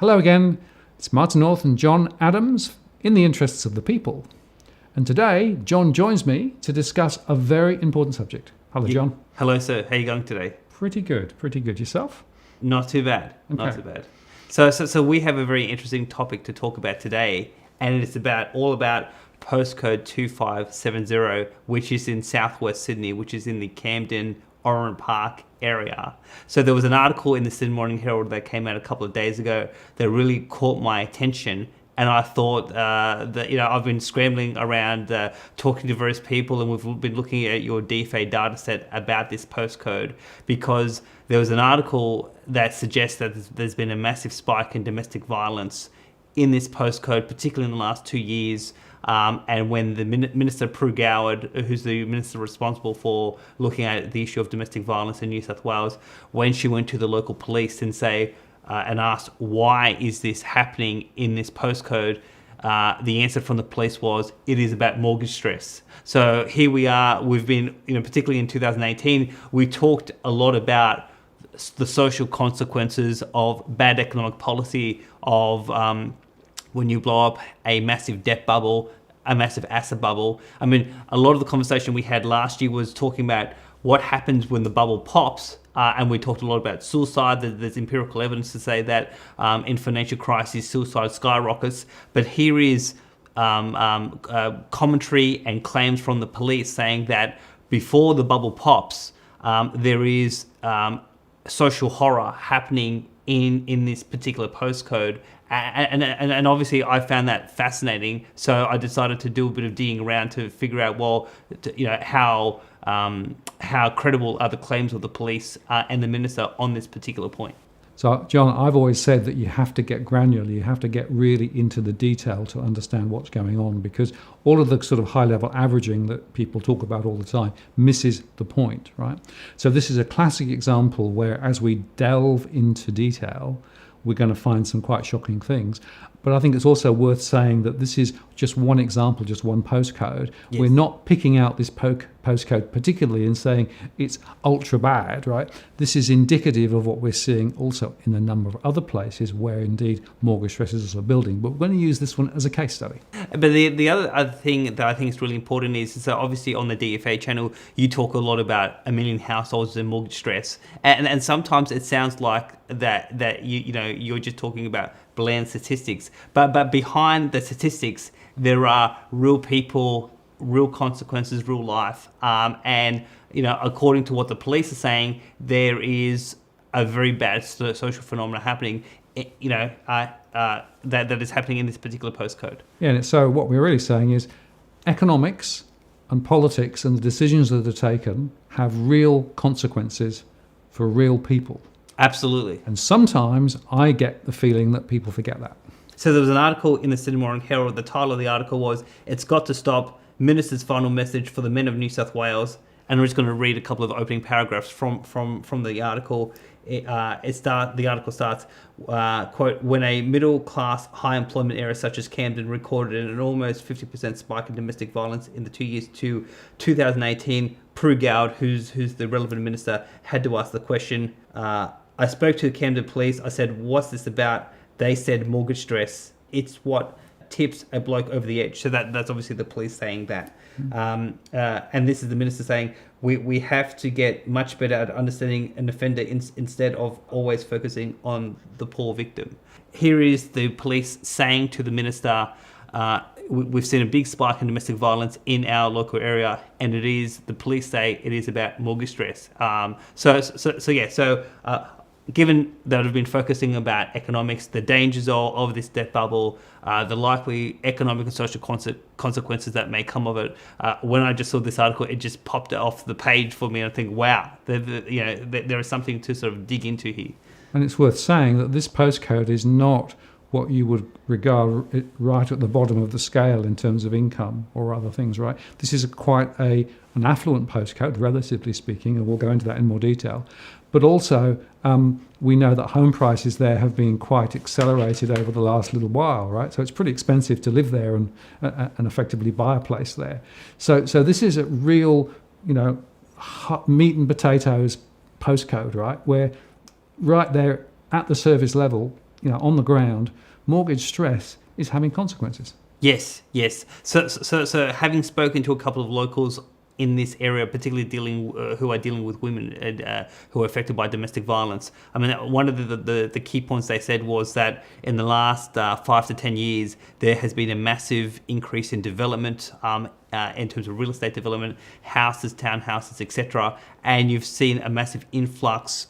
Hello again, it's Martin North and John Adams in the interests of the people. And today, John joins me to discuss a very important subject. Hello, John. Hello, sir. How are you going today? Pretty good. Yourself? Not too bad. Okay. Not too bad. So we have a very interesting topic to talk about today, and it's all about Postcode 2570, which is in southwest Sydney, which is in the Camden Oran Park area. So there was an article in the Sydney Morning Herald that came out a couple of days ago that really caught my attention. And I thought that, I've been scrambling around talking to various people, and we've been looking at your DFA data set about this postcode, because there was an article that suggests that there's been a massive spike in domestic violence in this postcode, particularly in the last 2 years. And when the Minister Prue Goward, who's the minister responsible for looking at the issue of domestic violence in New South Wales, when she went to the local police and asked why is this happening in this postcode, the answer from the police was it is about mortgage stress. So here we are. We've been, particularly in 2018, we talked a lot about the social consequences of bad economic policy, of when you blow up a massive debt bubble, a massive asset bubble. I mean, a lot of the conversation we had last year was talking about what happens when the bubble pops. And we talked a lot about suicide. There's empirical evidence to say that in financial crises, suicide skyrockets. But here is commentary and claims from the police saying that before the bubble pops, there is social horror happening in this particular postcode. And obviously I found that fascinating. So I decided to do a bit of digging around to figure out, how credible are the claims of the police and the minister on this particular point. So, John, I've always said that you have to get granular, you have to get really into the detail to understand what's going on, because all of the sort of high-level averaging that people talk about all the time misses the point, right? So this is a classic example where, as we delve into detail, we're going to find some quite shocking things. But I think it's also worth saying that this is just one example, just one postcode. Yes. We're not picking out this postcode particularly and saying it's ultra bad, right? This is indicative of what we're seeing also in a number of other places where indeed mortgage stresses are building. But we're going to use this one as a case study. But the other thing that I think is really important is so obviously on the DFA channel, you talk a lot about 1 million households in mortgage stress. And sometimes it sounds like that you're just talking about bland statistics, but behind the statistics there are real people, real consequences, real life, and according to what the police are saying, there is a very bad social phenomenon happening that is happening in this particular postcode. Yeah, and so what we're really saying is economics and politics and the decisions that are taken have real consequences for real people. Absolutely. And sometimes I get the feeling that people forget that. So there was an article in the Sydney Morning Herald. The title of the article was, "It's Got to Stop, Minister's Final Message for the Men of New South Wales." And we're just going to read a couple of opening paragraphs from the article. The article starts, quote, "When a middle-class, high-employment area such as Camden recorded an almost 50% spike in domestic violence in the 2 years to 2018, Prue Goward, who's the relevant minister, had to ask the question, I spoke to the Camden police. I said, what's this about? They said mortgage stress. It's what tips a bloke over the edge." So that's obviously the police saying that. And this is the minister saying, we have to get much better at understanding an offender instead of always focusing on the poor victim. Here is the police saying to the minister, we've seen a big spike in domestic violence in our local area, and the police say it is about mortgage stress. Given that I've been focusing about economics, the dangers of this debt bubble, the likely economic and social consequences that may come of it, when I just saw this article, it just popped off the page for me, and I think, wow, there is something to sort of dig into here. And it's worth saying that this postcode is not what you would regard it right at the bottom of the scale in terms of income or other things, right? This is quite an affluent postcode, relatively speaking, and we'll go into that in more detail. But also, we know that home prices there have been quite accelerated over the last little while, right? So it's pretty expensive to live there and effectively buy a place there. So this is a real, hot meat and potatoes postcode, right? Where right there at the service level, on the ground, mortgage stress is having consequences. Yes. So having spoken to a couple of locals in this area, particularly who are dealing with women who are affected by domestic violence, I mean, one of the key points they said was that in the last 5 to 10 years, there has been a massive increase in development in terms of real estate development, houses, townhouses, etc. And you've seen a massive influx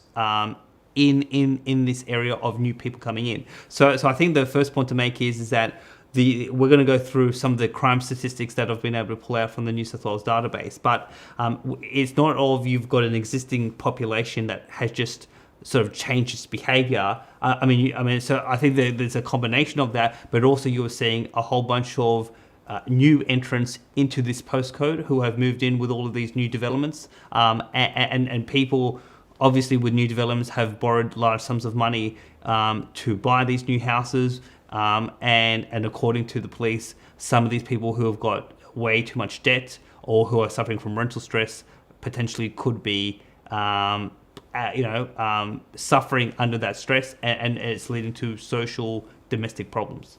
in this area of new people coming in. So I think the first point to make is that we're going to go through some of the crime statistics that I've been able to pull out from the New South Wales database, but it's not all of you've got an existing population that has just sort of changed its behaviour. So I think there's a combination of that, but also you're seeing a whole bunch of new entrants into this postcode who have moved in with all of these new developments, and people obviously with new developments have borrowed large sums of money to buy these new houses. And according to the police, some of these people who have got way too much debt or who are suffering from rental stress potentially could be, suffering under that stress, and it's leading to social domestic problems.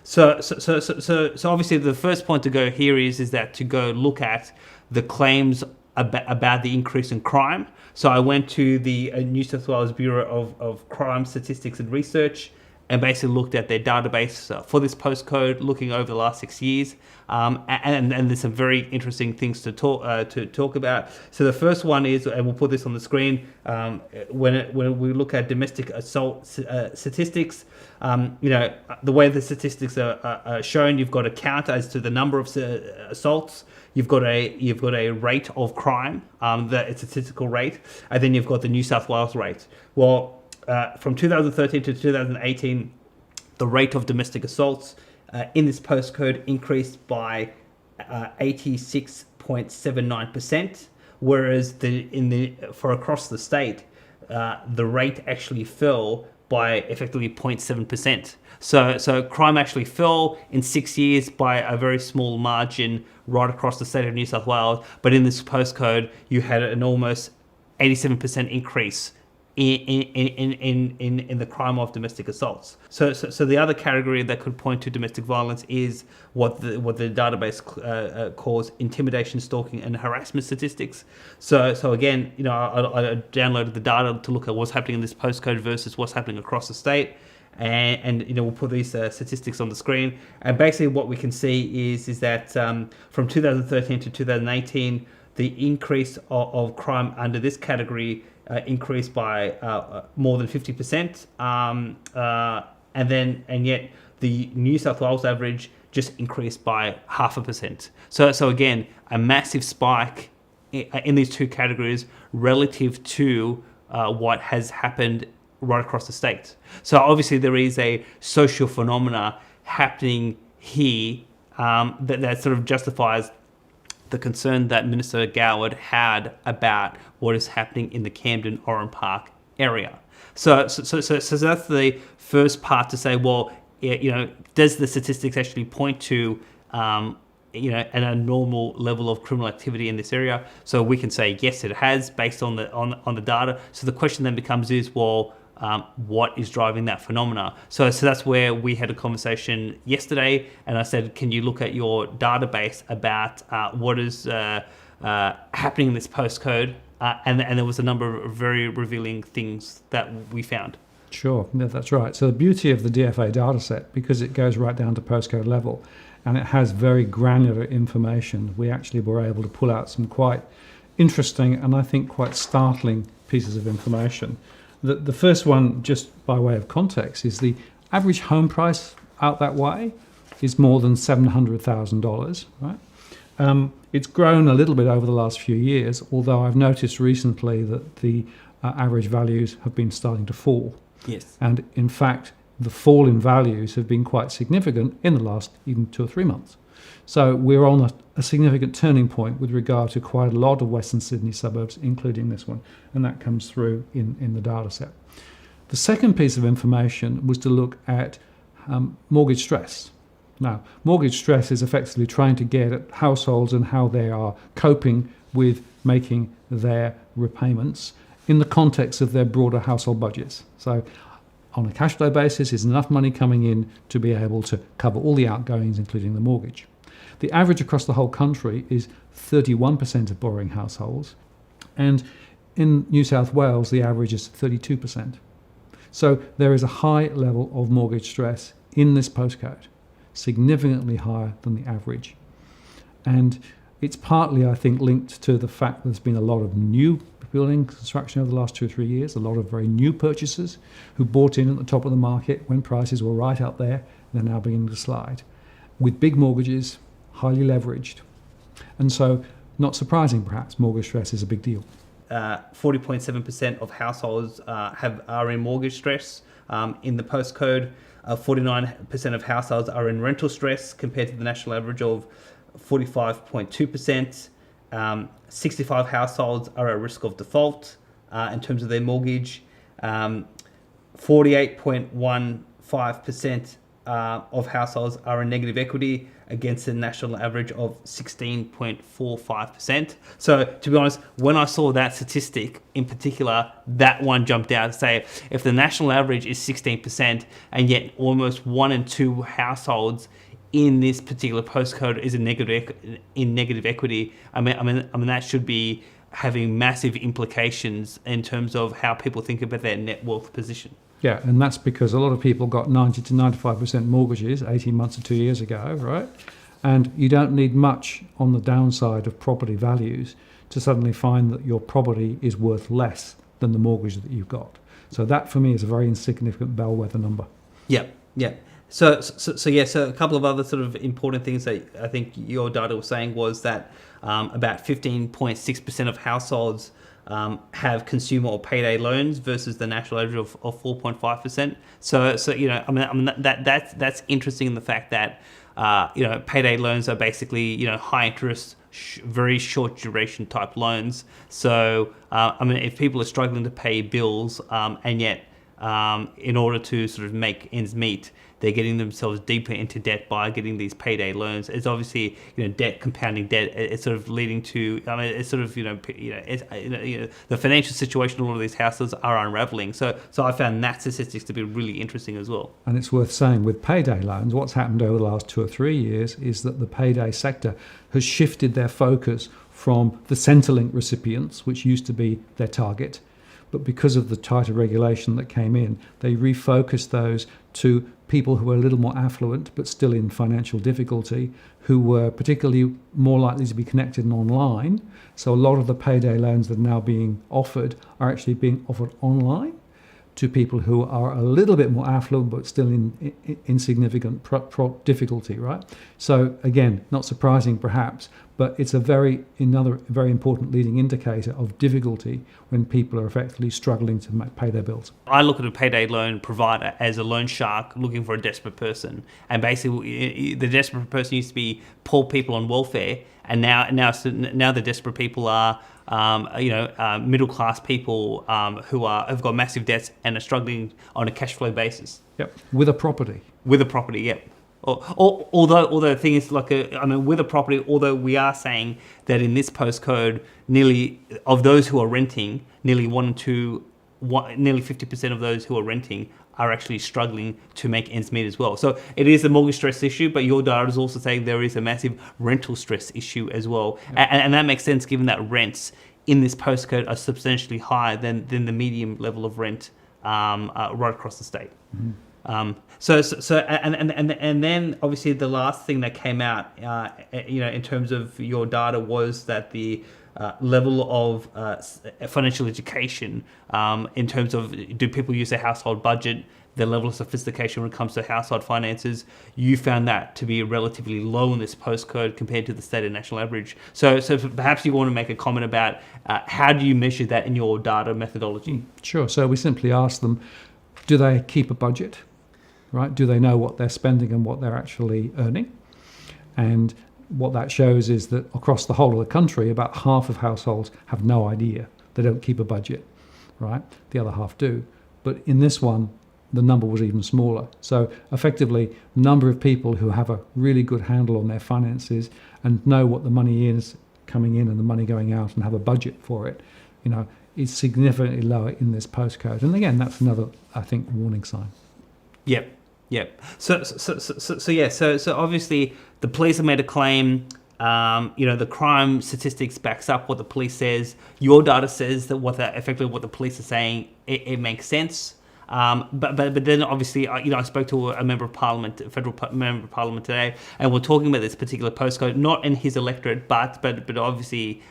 So obviously the first point to go here is that to go look at the claims about the increase in crime. So I went to the New South Wales Bureau of Crime Statistics and Research, and basically looked at their database for this postcode, looking over the last 6 years, and there's some very interesting things to talk about. So the first one is, and we'll put this on the screen, when we look at domestic assault statistics, the way the statistics are shown, you've got a count as to the number of assaults. You've got a rate of crime, the statistical rate, and then you've got the New South Wales rate. Well, from 2013 to 2018, the rate of domestic assaults in this postcode increased by 86.79%, whereas for across the state, the rate actually fell by effectively 0.7%. So crime actually fell in 6 years by a very small margin right across the state of New South Wales, but in this postcode, you had an almost 87% increase in the crime of domestic assaults. So the other category that could point to domestic violence is what the database calls intimidation, stalking, and harassment statistics. So again, I downloaded the data to look at what's happening in this postcode versus what's happening across the state. And we'll put these statistics on the screen. And basically what we can see is that from 2013 to 2018, the increase of crime under this category increased by more than 50%, and yet the New South Wales average just increased by 0.5%. So again, a massive spike in these two categories relative to what has happened right across the state. So obviously there is a social phenomena happening here that sort of justifies the concern that Minister Goward had about what is happening in the Camden Oran Park area. So that's the first part to say, well, does the statistics actually point to a normal level of criminal activity in this area? So we can say yes, it has, based on the data. So the question then becomes what is driving that phenomena? So that's where we had a conversation yesterday, and I said, can you look at your database about what is happening in this postcode? And there was a number of very revealing things that we found. Sure, yeah, that's right. So the beauty of the DFA dataset, because it goes right down to postcode level, and it has very granular information, we actually were able to pull out some quite interesting and I think quite startling pieces of information. The first one, just by way of context, is the average home price out that way is more than $700,000, right? It's grown a little bit over the last few years, although I've noticed recently that the average values have been starting to fall. Yes. And in fact, the fall in values have been quite significant in the last even 2 or 3 months. So we're on a significant turning point with regard to quite a lot of Western Sydney suburbs, including this one, and that comes through in the data set. The second piece of information was to look at mortgage stress. Now, mortgage stress is effectively trying to get at households and how they are coping with making their repayments in the context of their broader household budgets. So on a cash flow basis is enough money coming in to be able to cover all the outgoings, including the mortgage. The average across the whole country is 31% of borrowing households, and in New South Wales the average is 32%. So there is a high level of mortgage stress in this postcode, significantly higher than the average. And it's partly, I think, linked to the fact there's been a lot of new building construction over the last 2 or 3 years, a lot of very new purchasers who bought in at the top of the market when prices were right up there, and they're now beginning to slide. With big mortgages, highly leveraged. And so, not surprising perhaps, mortgage stress is a big deal. 40.7% of households are in mortgage stress in the postcode. 49% of households are in rental stress compared to the national average of 45.2%. 65 households are at risk of default in terms of their mortgage. 48.15% of households are in negative equity against the national average of 16.45%. So to be honest, when I saw that statistic in particular, that one jumped out to say if the national average is 16% and yet almost 1 in 2 households in this particular postcode is in negative equity, I mean that should be having massive implications in terms of how people think about their net wealth position. Yeah, and that's because a lot of people got 90 to 95% mortgages 18 months or 2 years ago, right? And you don't need much on the downside of property values to suddenly find that your property is worth less than the mortgage that you've got. So that for me is a very insignificant bellwether number. Yeah. So a couple of other sort of important things that I think your data was saying was that about 15.6% of households have consumer or payday loans versus the national average of 4.5%. So that's interesting in the fact that payday loans are basically high interest, very short duration type loans. So if people are struggling to pay bills and yet in order to sort of make ends meet, they're getting themselves deeper into debt by getting these payday loans. It's obviously debt compounding debt. It's sort of leading to it's sort of the financial situation of all of these houses are unraveling. So I found that statistics to be really interesting as well. And it's worth saying with payday loans, what's happened over the last 2 or 3 years is that the payday sector has shifted their focus from the Centrelink recipients, which used to be their target, but because of the tighter regulation that came in, they refocused those to people who were a little more affluent but still in financial difficulty, who were particularly more likely to be connected and online. So a lot of the payday loans that are now being offered are actually being offered online to people who are a little bit more affluent but still in significant difficulty, right? So again, not surprising perhaps, but it's another very important leading indicator of difficulty when people are effectively struggling to pay their bills. I look at a payday loan provider as a loan shark looking for a desperate person. And basically, the desperate person used to be poor people on welfare, and now the desperate people are middle class people who have got massive debts and are struggling on a cash flow basis. Yep, with a property. Yep. Although the thing is, with a property, although we are saying that in this postcode, nearly of those who are renting, nearly 50% of those who are renting are actually struggling to make ends meet as well. So it is a mortgage stress issue, but your data is also saying there is a massive rental stress issue as well. Yeah. And that makes sense given that rents in this postcode are substantially higher than the medium level of rent right across the state. Mm-hmm. And then obviously the last thing that came out, in terms of your data was that the level of financial education, in terms of do people use their household budget, the level of sophistication when it comes to household finances, you found that to be relatively low in this postcode compared to the state and national average. So perhaps you want to make a comment about how do you measure that in your data methodology? Sure. So we simply ask them, do they keep a budget? Right? Do they know what they're spending and what they're actually earning? And what that shows is that across the whole of the country, about half of households have no idea. They don't keep a budget, right? The other half do. But in this one, the number was even smaller. So effectively, the number of people who have a really good handle on their finances and know what the money is coming in and the money going out and have a budget for it is significantly lower in this postcode. And again, that's another, I think, warning sign. Yep. So obviously the police have made a claim. The crime statistics backs up what the police says. Your data says that effectively what the police are saying, it makes sense. But then obviously, I spoke to a member of parliament, a federal member of parliament today, and we're talking about this particular postcode, not in his electorate, but obviously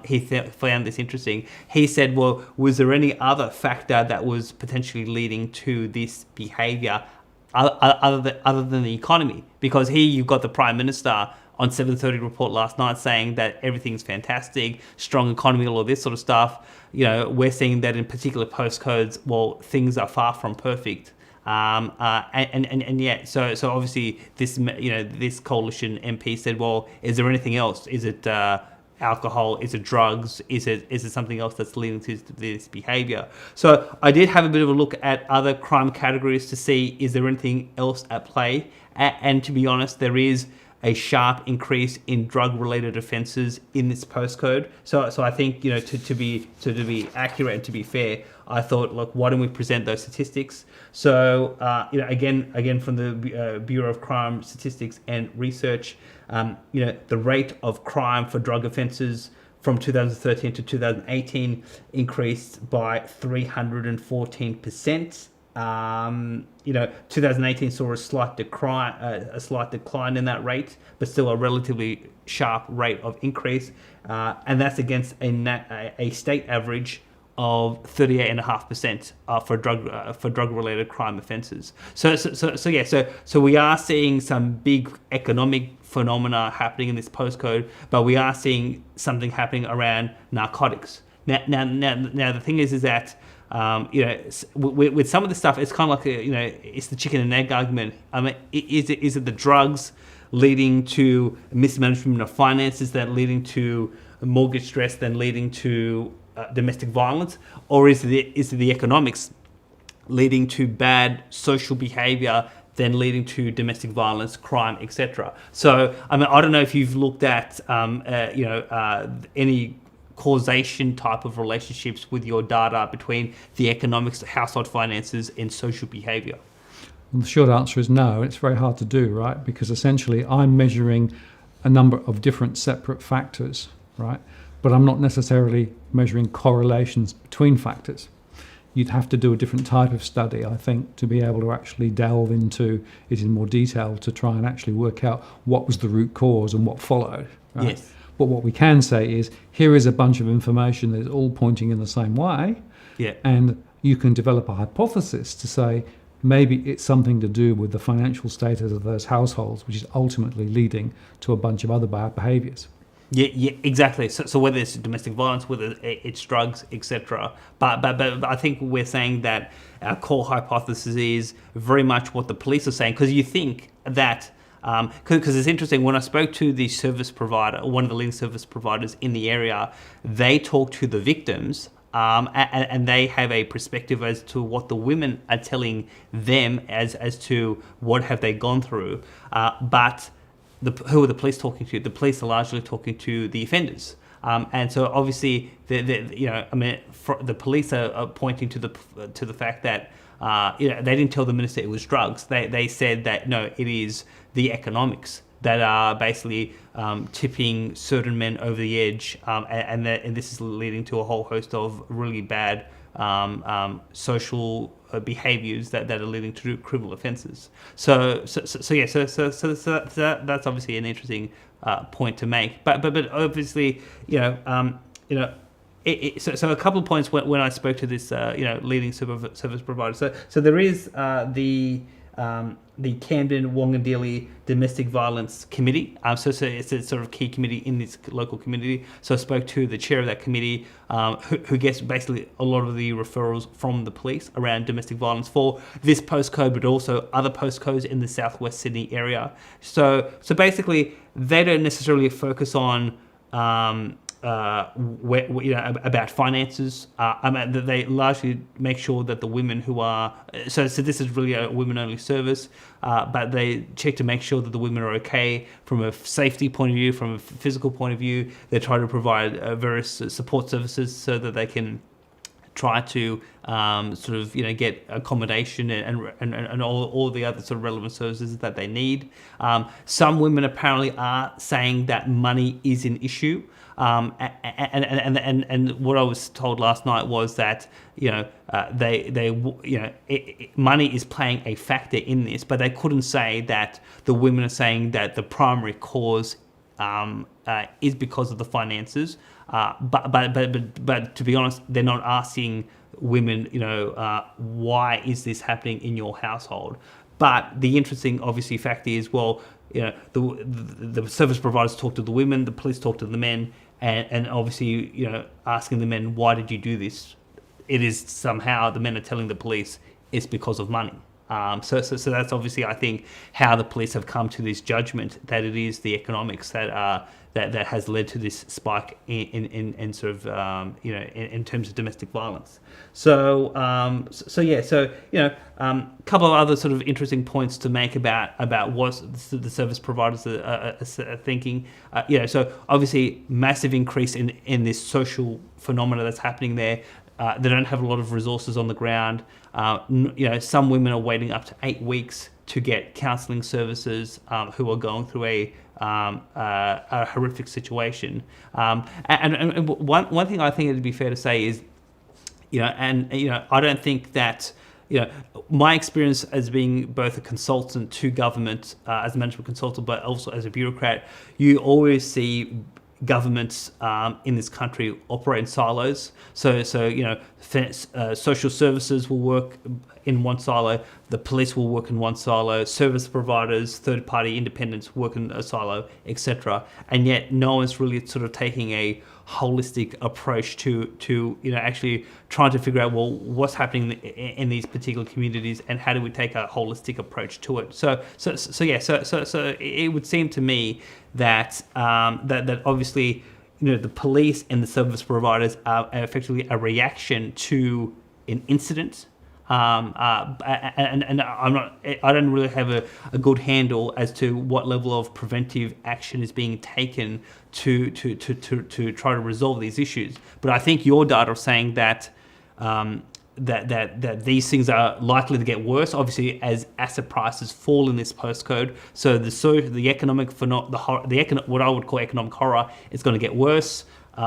he found this interesting. He said, well, was there any other factor that was potentially leading to this behaviour other than the economy? Because here you've got the Prime Minister on 7:30 report last night saying that everything's fantastic, strong economy, all of this sort of stuff. We're seeing that in particular postcodes, well, things are far from perfect. And yet, so obviously this coalition MP said, well, is there anything else? Is it alcohol? Is it drugs? Is it something else that's leading to this behaviour? So I did have a bit of a look at other crime categories to see, is there anything else at play? And to be honest, there is a sharp increase in drug-related offences in this postcode. So I think to be accurate and to be fair, I thought, look, why don't we present those statistics? So again from the Bureau of Crime Statistics and Research, the rate of crime for drug offences from 2013 to 2018 increased by 314%. 2018 saw a slight decline in that rate, but still a relatively sharp rate of increase, and that's against a state average of 38.5% for drug-related crime offences. So we are seeing some big economic phenomena happening in this postcode, but we are seeing something happening around narcotics. Now the thing is that with some of the stuff, it's kind of like it's the chicken and egg argument. I mean, is it the drugs leading to mismanagement of finances, that leading to mortgage stress, then leading to domestic violence, or is it the economics leading to bad social behaviour, then leading to domestic violence, crime, etc. So I mean, I don't know if you've looked at any causation type of relationships with your data between the economics, household finances, and social behaviour? Well, the short answer is no. It's very hard to do, right? Because essentially I'm measuring a number of different separate factors, right? But I'm not necessarily measuring correlations between factors. You'd have to do a different type of study, I think, to be able to actually delve into it in more detail to try and actually work out what was the root cause and what followed. Right? Yes. But what we can say is, here is a bunch of information that is all pointing in the same way. Yeah. And you can develop a hypothesis to say, maybe it's something to do with the financial status of those households, which is ultimately leading to a bunch of other bad behaviours. Yeah, exactly. So whether it's domestic violence, whether it's drugs, etc. But I think we're saying that our core hypothesis is very much what the police are saying, because you think that, because it's interesting, when I spoke to the service provider, one of the leading service providers in the area, they talk to the victims, and they have a perspective as to what the women are telling them as to what have they gone through. But who are the police talking to? The police are largely talking to the offenders. And so obviously, the police are pointing to the fact that they didn't tell the minister it was drugs. They said that no, it is the economics that are basically tipping certain men over the edge, and this is leading to a whole host of really bad social behaviours that are leading to criminal offences. So that's obviously an interesting point to make. But obviously, so a couple of points when I spoke to this leading service provider. So there is the Camden Wongadilly Domestic Violence Committee. So it's a sort of key committee in this local community. So I spoke to the chair of that committee, who gets basically a lot of the referrals from the police around domestic violence for this postcode, but also other postcodes in the southwest Sydney area. So basically, they don't necessarily focus on about finances. That they largely make sure that the women who are so this is really a women-only service, but they check to make sure that the women are okay from a safety point of view, from a physical point of view. They try to provide various support services so that they can try to get accommodation and all the other sort of relevant services that they need. Some women apparently are saying that money is an issue. And what I was told last night was that money is playing a factor in this, but they couldn't say that the women are saying that the primary cause is because of the finances. But to be honest, they're not asking women, why is this happening in your household? But the interesting, obviously, fact is, the service providers talk to the women, the police talk to the men, and obviously, asking the men, why did you do this? It is somehow the men are telling the police it's because of money. So that's obviously, I think, how the police have come to this judgment that it is the economics that has led to this spike in sort of in terms of domestic violence. So couple of other sort of interesting points to make about what the service providers are thinking. So obviously massive increase in this social phenomena that's happening there. They don't have a lot of resources on the ground. Some women are waiting up to 8 weeks to get counselling services who are going through a horrific situation. And one thing I think it'd be fair to say is, I don't think that, my experience as being both a consultant to government, as a management consultant, but also as a bureaucrat, you always see governments in this country operate in silos. So social services will work in one silo, the police will work in one silo, service providers, third-party independents work in a silo, etc. And yet no one's really sort of taking a holistic approach to actually trying to figure out, well, what's happening in these particular communities and how do we take a holistic approach to it. So it would seem to me that that obviously the police and the service providers are effectively a reaction to an incident. And I don't really have a good handle as to what level of preventive action is being taken to try to resolve these issues. But I think your data are saying that that these things are likely to get worse, obviously, as asset prices fall in this postcode. So the economic what I would call economic horror is going to get worse.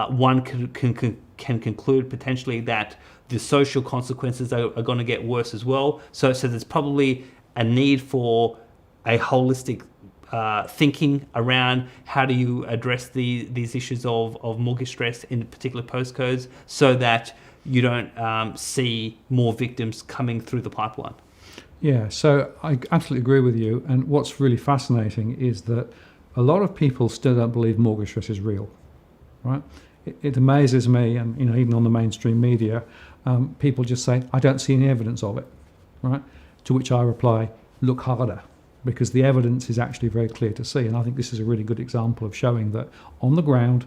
One can conclude potentially that the social consequences are going to get worse as well. So there's probably a need for a holistic thinking around how do you address these issues of mortgage stress in particular postcodes so that you don't see more victims coming through the pipeline. Yeah, so I absolutely agree with you. And what's really fascinating is that a lot of people still don't believe mortgage stress is real, right? It amazes me, and even on the mainstream media, people just say, I don't see any evidence of it, right? To which I reply, look harder, because the evidence is actually very clear to see. And I think this is a really good example of showing that on the ground,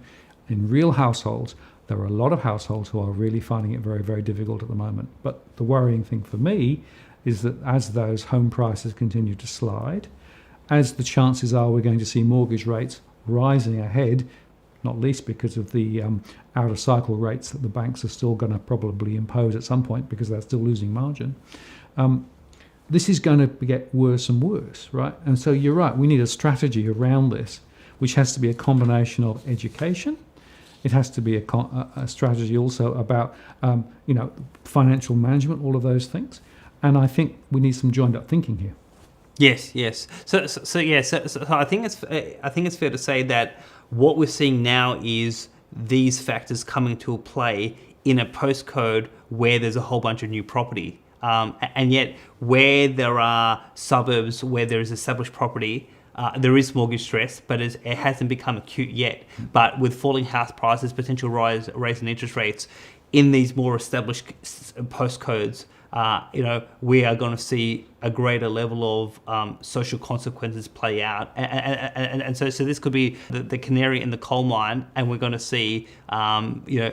in real households, there are a lot of households who are really finding it very, very difficult at the moment. But the worrying thing for me is that as those home prices continue to slide, as the chances are we're going to see mortgage rates rising ahead, not least because of the out-of-cycle rates that the banks are still going to probably impose at some point because they're still losing margin. This is going to get worse and worse, right? And so you're right, we need a strategy around this, which has to be a combination of education. It has to be a strategy also about, financial management, all of those things. And I think we need some joined-up thinking here. Yes. So I think it's fair to say that what we're seeing now is these factors coming to play in a postcode where there's a whole bunch of new property. And yet where there are suburbs where there is established property, there is mortgage stress, but it hasn't become acute yet. But with falling house prices, potential rise in interest rates in these more established postcodes, we are going to see a greater level of social consequences play out, and so this could be the canary in the coal mine, and we're going to see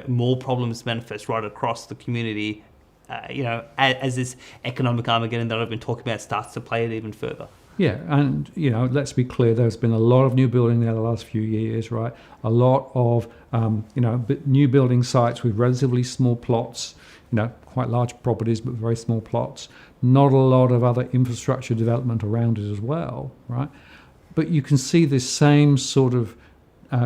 more problems manifest right across the community. As this economic Armageddon that I've been talking about starts to play it even further. Yeah, and let's be clear. There's been a lot of new building there the last few years, right? A lot of new building sites with relatively small plots, quite large properties but very small plots. Not a lot of other infrastructure development around it as well, right? But you can see this same sort of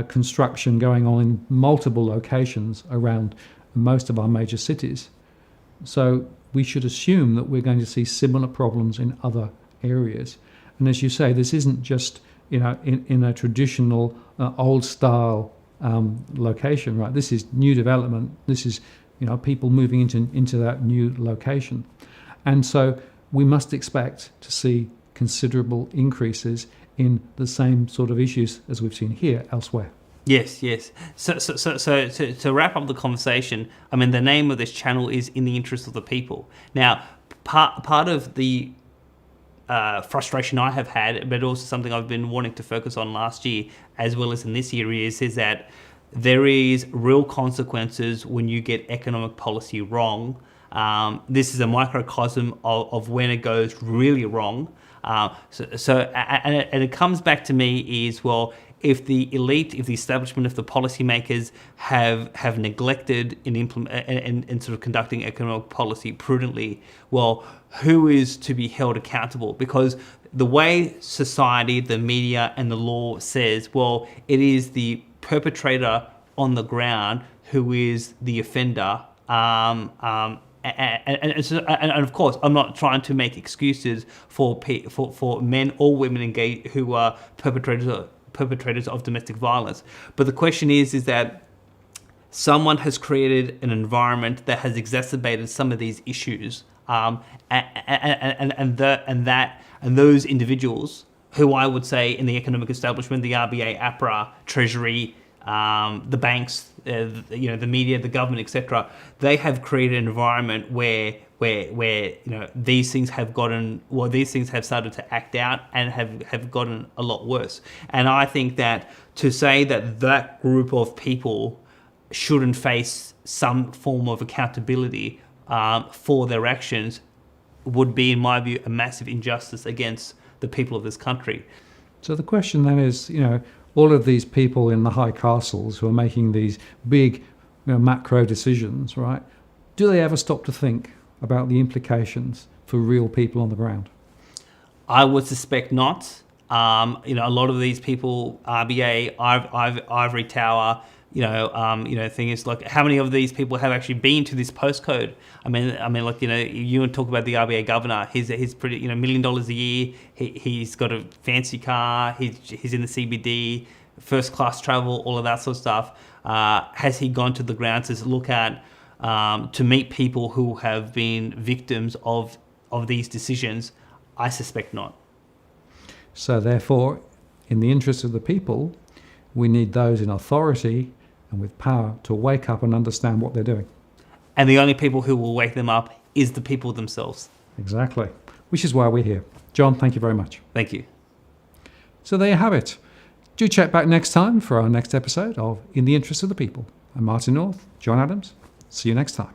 construction going on in multiple locations around most of our major cities. So we should assume that we're going to see similar problems in other areas. And as you say, this isn't just in a traditional old style location, right? This is new development. This is people moving into that new location, and so we must expect to see considerable increases in the same sort of issues as we've seen here elsewhere. Yes. So to wrap up the conversation, I mean, the name of this channel is In the Interest of the People. Now, part of the frustration I have had, but also something I've been wanting to focus on last year as well as in this year, is that there is real consequences when you get economic policy wrong. This is a microcosm of when it goes really wrong. And it comes back to me is, well, if the elite, if the establishment, if the policymakers have neglected in sort of conducting economic policy prudently, well, who is to be held accountable? Because the way society, the media, and the law says, well, it is the perpetrator on the ground who is the offender. And of course, I'm not trying to make excuses for men or women engaged who are perpetrators of domestic violence. But the question is that someone has created an environment that has exacerbated some of these issues, and those individuals who I would say in the economic establishment, the RBA, APRA, Treasury, the banks, the media, the government, etc., they have created an environment where these things have started to act out and have gotten a lot worse. And I think that to say that group of people shouldn't face some form of accountability for their actions would be, in my view, a massive injustice against the people of this country. So the question then is, all of these people in the high castles who are making these big macro decisions, right? Do they ever stop to think about the implications for real people on the ground? I would suspect not. A lot of these people, RBA, Ivory Tower, thing is like, how many of these people have actually been to this postcode? I mean, like, you talk about the RBA governor. He's pretty, $1 million a year. He's got a fancy car. He's in the CBD, first class travel, all of that sort of stuff. Has he gone to the ground to look at, to meet people who have been victims of these decisions? I suspect not. So therefore, in the interest of the people, we need those in authority and with power to wake up and understand what they're doing. And the only people who will wake them up is the people themselves. Exactly. Which is why we're here. John, thank you very much. Thank you. So there you have it. Do check back next time for our next episode of In the Interest of the People. I'm Martin North, John Adams. See you next time.